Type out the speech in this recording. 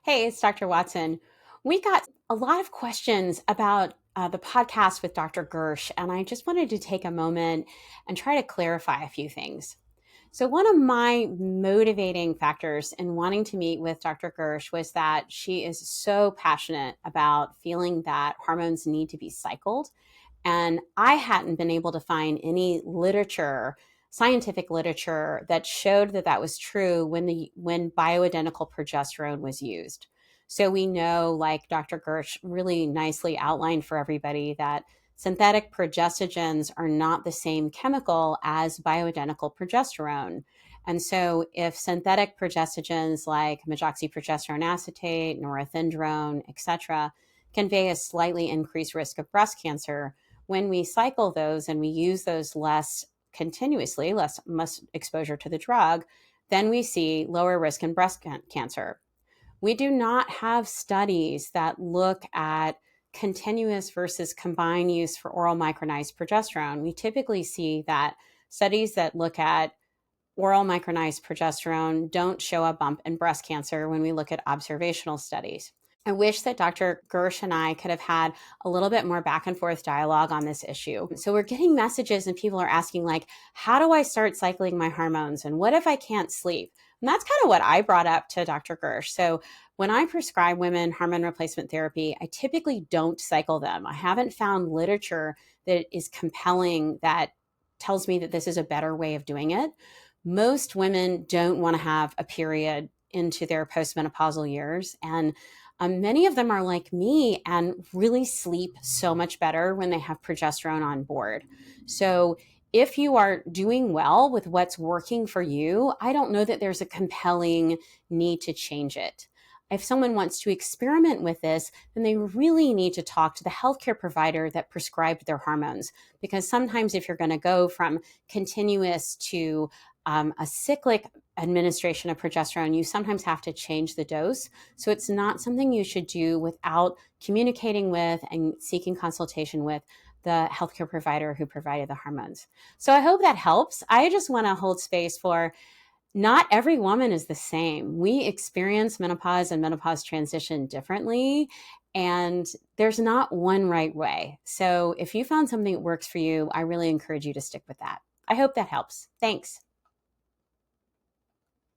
Hey, it's Dr. Watson. We got a lot of questions about the podcast with Dr. Gersh, and I just wanted to take a moment and try to clarify a few things. So, one of my motivating factors in wanting to meet with Dr. Gersh was that she is so passionate about feeling that hormones need to be cycled. And I hadn't been able to find any literature, scientific literature, that showed that that was true when bioidentical progesterone was used. So we know, like Dr. Gersh really nicely outlined for everybody, that synthetic progestogens are not the same chemical as bioidentical progesterone. And so if synthetic progestogens like methoxyprogesterone acetate, norethindrone, etc., convey a slightly increased risk of breast cancer, when we cycle those and we use those less continuously, less exposure to the drug, then we see lower risk in breast cancer. We do not have studies that look at continuous versus combined use for oral micronized progesterone. We typically see that studies that look at oral micronized progesterone don't show a bump in breast cancer when we look at observational studies. I wish that Dr. Gersh and I could have had a little bit more back and forth dialogue on this issue. So we're getting messages and people are asking, like, how do I start cycling my hormones? And what if I can't sleep? And that's kind of what I brought up to Dr. Gersh. So when I prescribe women hormone replacement therapy, I typically don't cycle them. I haven't found literature that is compelling that tells me that this is a better way of doing it. Most women don't want to have a period into their postmenopausal years. And many of them are like me and really sleep so much better when they have progesterone on board. So if you are doing well with what's working for you, I don't know that there's a compelling need to change it. If someone wants to experiment with this, then they really need to talk to the healthcare provider that prescribed their hormones. Because sometimes if you're going to go from continuous to a cyclic administration of progesterone, you sometimes have to change the dose. So it's not something you should do without communicating with and seeking consultation with the healthcare provider who provided the hormones. So I hope that helps. I just want to hold space for not every woman is the same. We experience menopause and menopause transition differently, and there's not one right way. So if you found something that works for you, I really encourage you to stick with that. I hope that helps. Thanks.